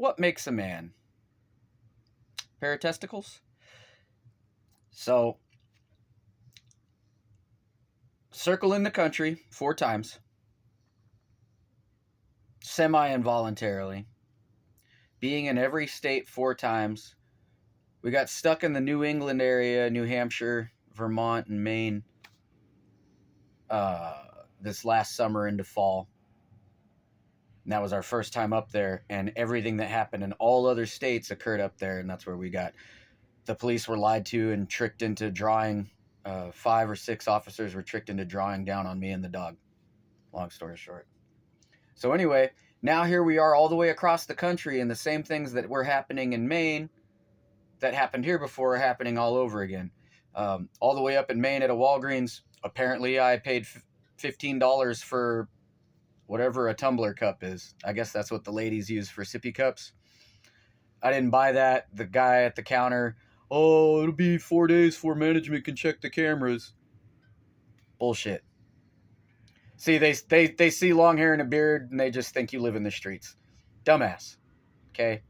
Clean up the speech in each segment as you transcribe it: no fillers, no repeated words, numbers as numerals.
what makes a man? Pair of testicles? So, circling the country 4 times, semi-involuntarily, being in every state 4 times. We got stuck in the New England area, New Hampshire, Vermont, and Maine this last summer into fall. And that was our first time up there, and everything that happened in all other states occurred up there, and that's where we got. The police were lied to and tricked into drawing. 5 or 6 officers were tricked into drawing down on me and the dog. Long story short. So anyway, now here we are all the way across the country, and the same things that were happening in Maine that happened here before are happening all over again. All the way up in Maine at a Walgreens, apparently I paid $15 for whatever a tumbler cup is. I guess that's what the ladies use for sippy cups. I didn't buy that. The guy at the counter, oh, it'll be 4 days before management can check the cameras. Bullshit. See, they see long hair and a beard, and they just think you live in the streets. Dumbass. Okay?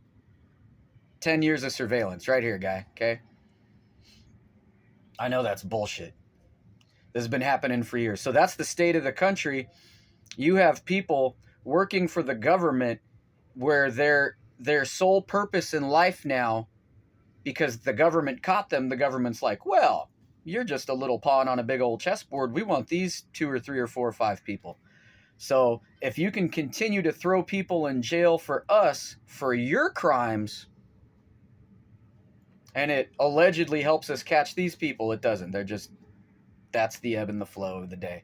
10 years of surveillance right here, guy. Okay? I know that's bullshit. This has been happening for years. So that's the state of the country. You have people working for the government where their sole purpose in life now, because the government caught them, the government's like, well, you're just a little pawn on a big old chessboard. We want these 2 or 3 or 4 or 5 people. So if you can continue to throw people in jail for us for your crimes, and it allegedly helps us catch these people, it doesn't. They're just, that's the ebb and the flow of the day.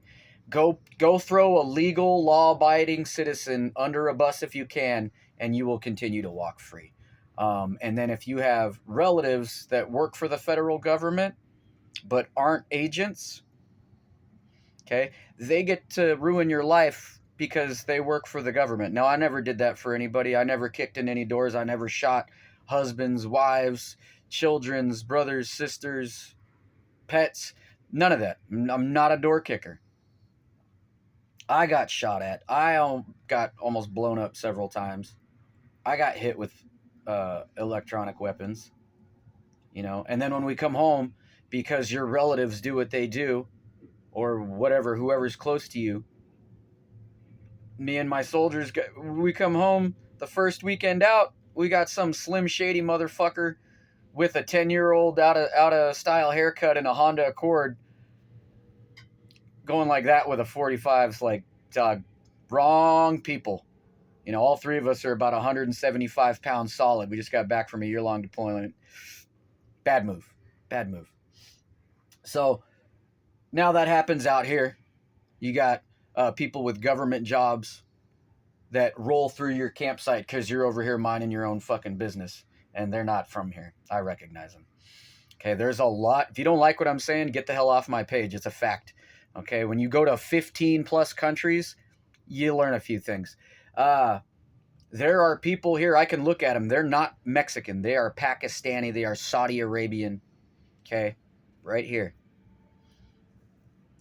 Go throw a legal, law-abiding citizen under a bus if you can, and you will continue to walk free. And then if you have relatives that work for the federal government but aren't agents, okay, they get to ruin your life because they work for the government. Now, I never did that for anybody. I never kicked in any doors. I never shot husbands, wives, children's, brothers, sisters, pets. None of that. I'm not a door kicker. I got shot at. I got almost blown up several times. I got hit with electronic weapons, you know. And then when we come home, because your relatives do what they do, or whatever, whoever's close to you, me and my soldiers, we come home the first weekend out, we got some slim shady motherfucker with a 10-year-old out of style haircut and a Honda Accord going like that with a 45's like, dog, wrong people. You know, all 3 of us are about 175 pounds solid. We just got back from a year-long deployment. Bad move. Bad move. So now that happens out here. You got people with government jobs that roll through your campsite because you're over here minding your own fucking business. And they're not from here. I recognize them. Okay, there's a lot. If you don't like what I'm saying, get the hell off my page. It's a fact. Okay, when you go to 15 plus countries, you learn a few things. There are people here, I can look at them. They're not Mexican. They are Pakistani. They are Saudi Arabian. Okay, right here.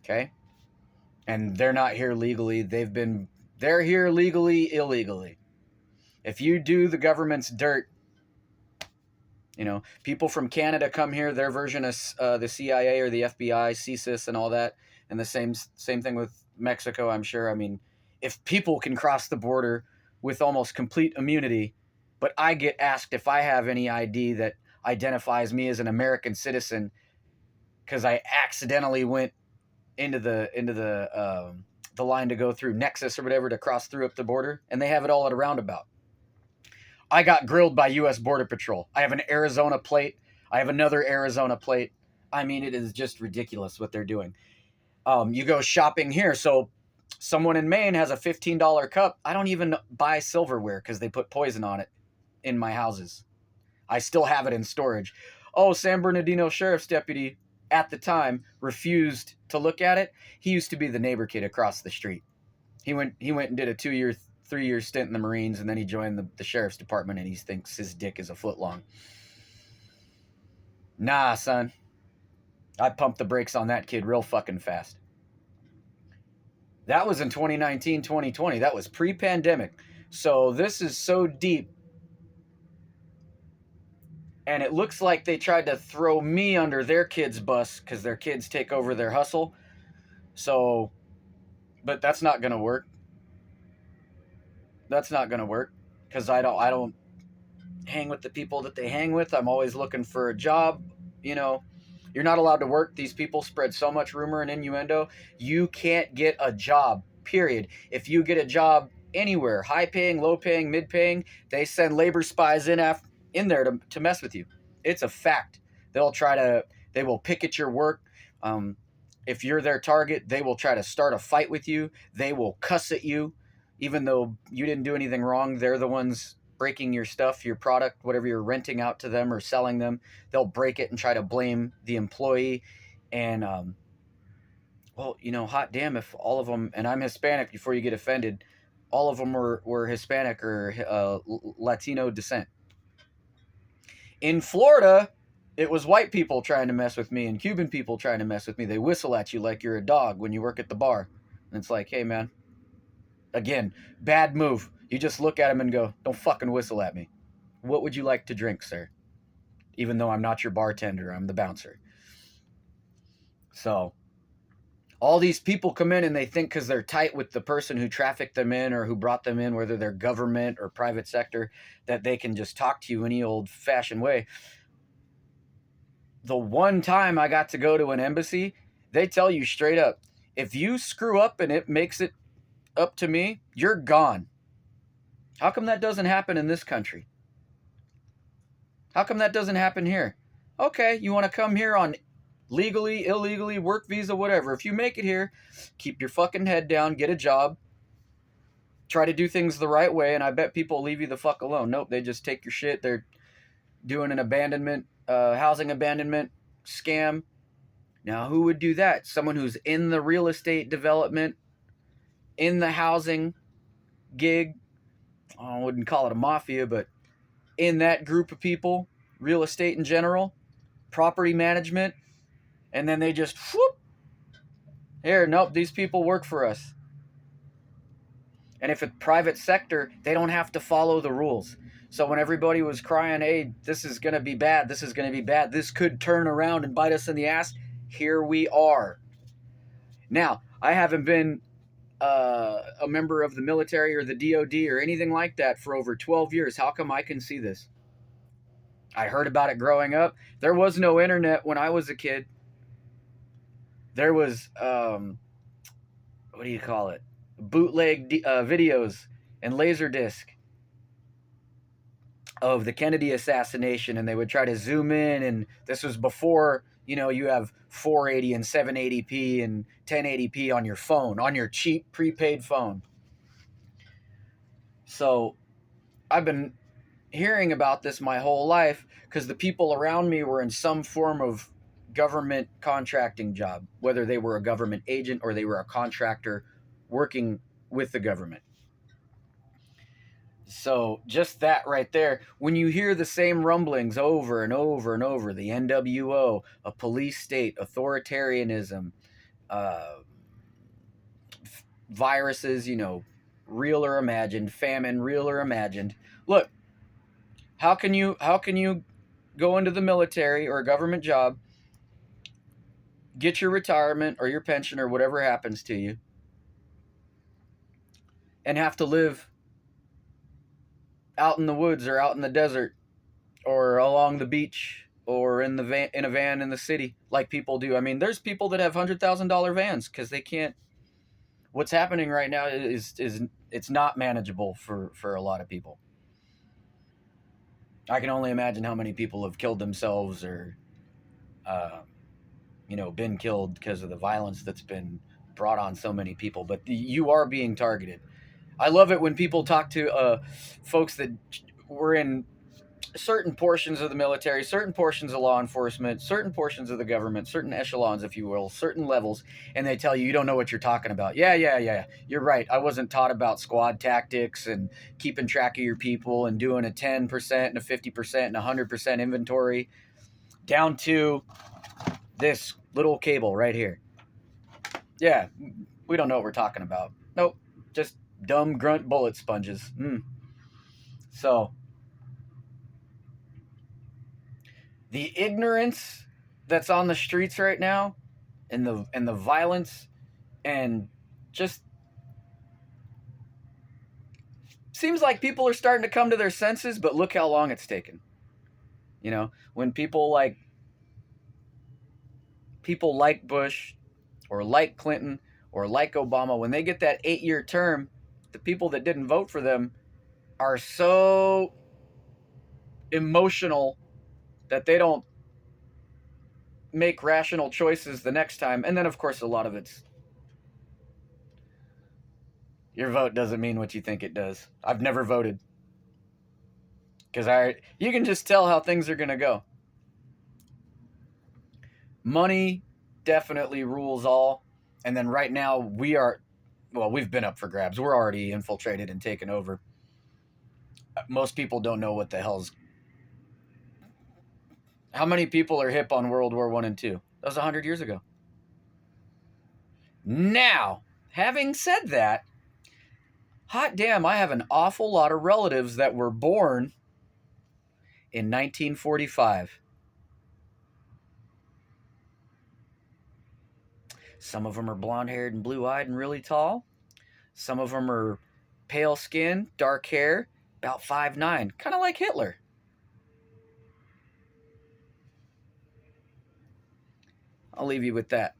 Okay, and they're not here legally. They're here legally, illegally. If you do the government's dirt, you know, people from Canada come here, their version of the CIA or the FBI, CSIS and all that, and the same thing with Mexico, I'm sure. I mean, if people can cross the border with almost complete immunity, but I get asked if I have any ID that identifies me as an American citizen because I accidentally went into the line to go through Nexus or whatever to cross through up the border, and they have it all at a roundabout. I got grilled by U.S. Border Patrol. I have an Arizona plate. I have another Arizona plate. I mean, it is just ridiculous what they're doing. You go shopping here. So someone in Maine has a $15 cup. I don't even buy silverware because they put poison on it in my houses. I still have it in storage. Oh, San Bernardino Sheriff's Deputy at the time refused to look at it. He used to be the neighbor kid across the street. He went and did a 3-year stint in the Marines, and then he joined the sheriff's department, and he thinks his dick is a foot long. Nah, son. I pumped the brakes on that kid real fucking fast. That was in 2019, 2020. That was pre-pandemic. So this is so deep And it looks like they tried to throw me under their kids' bus because their kids take over their hustle. So, but that's not going to work. That's not going to work because I don't hang with the people that they hang with. I'm always looking for a job. You know, you're not allowed to work. These people spread so much rumor and innuendo. You can't get a job, period. If you get a job anywhere, high paying, low paying, mid paying, they send labor spies in there to mess with you. It's a fact. They will pick at your work. Um, if you're their target, they will try to start a fight with you. They will cuss at you, even though you didn't do anything wrong. They're the ones breaking your stuff, your product, whatever you're renting out to them or selling them. They'll break it and try to blame the employee. And, well, hot damn if all of them, and I'm Hispanic before you get offended, all of them were Hispanic or Latino descent. In Florida, it was white people trying to mess with me and Cuban people trying to mess with me. They whistle at you like you're a dog when you work at the bar. And it's like, hey, man, again, bad move. You just look at them and go, don't fucking whistle at me. What would you like to drink, sir? Even though I'm not your bartender, I'm the bouncer. So all these people come in and they think because they're tight with the person who trafficked them in or who brought them in, whether they're government or private sector, that they can just talk to you any old fashioned way. The one time I got to go to an embassy, they tell you straight up, if you screw up and it makes it up to me, you're gone. How come that doesn't happen in this country? How come that doesn't happen here? Okay, you want to come here on legally, illegally, work visa, whatever. If you make it here, keep your fucking head down, get a job, try to do things the right way, and I bet people leave you the fuck alone. Nope, they just take your shit. They're doing an housing abandonment scam. Now, who would do that? Someone who's in the real estate development, in the housing gig. I wouldn't call it a mafia, but in that group of people, real estate in general, property management, and then they just whoop, here, nope, these people work for us. And if it's private sector, they don't have to follow the rules. So when everybody was crying, hey, this is going to be bad, this is going to be bad, this could turn around and bite us in the ass, here we are. Now, I haven't been a member of the military or the DOD or anything like that for over 12 years. How come I can see this? I heard about it growing up. There was no internet when I was a kid. There was, what do you call it? Bootleg videos and Laserdisc of the Kennedy assassination, and they would try to zoom in, and this was before, you have 480 and 780p and 1080p on your phone, on your cheap prepaid phone. So I've been hearing about this my whole life because the people around me were in some form of government contracting job, whether they were a government agent or they were a contractor working with the government. So just that right there, when you hear the same rumblings over and over and over, the NWO, a police state, authoritarianism, uh, viruses, real or imagined, famine, real or imagined. Look, how can you go into the military or a government job, get your retirement or your pension or whatever happens to you, and have to live out in the woods or out in the desert or along the beach or in a van in the city like people do? I mean, there's people that have $100,000 vans because they can't. What's happening right now is it's not manageable for a lot of people. I can only imagine how many people have killed themselves or uh, been killed because of the violence that's been brought on so many people. But you are being targeted. I love it when people talk to folks that were in certain portions of the military, certain portions of law enforcement, certain portions of the government, certain echelons, if you will, certain levels, and they tell you don't know what you're talking about. Yeah. You're right. I wasn't taught about squad tactics and keeping track of your people and doing a 10% and a 50% and a 100% inventory down to this little cable right here. Yeah, we don't know what we're talking about. Nope, just dumb grunt bullet sponges. So The ignorance that's on the streets right now, and the violence, and just seems like people are starting to come to their senses, but look how long it's taken. You know, when people like Bush or like Clinton or like Obama, when they get that 8-year term, the people that didn't vote for them are so emotional that they don't make rational choices the next time. And then, of course, a lot of it's your vote doesn't mean what you think it does. I've never voted because you can just tell how things are going to go. Money definitely rules all. And then right now we've been up for grabs. We're already infiltrated and taken over. Most people don't know what the hell's. How many people are hip on World War I and II? That was 100 years ago. Now, having said that, hot damn, I have an awful lot of relatives that were born in 1945. Some of them are blonde haired and blue eyed and really tall. Some of them are pale skin, dark hair, about 5'9", kind of like Hitler. I'll leave you with that.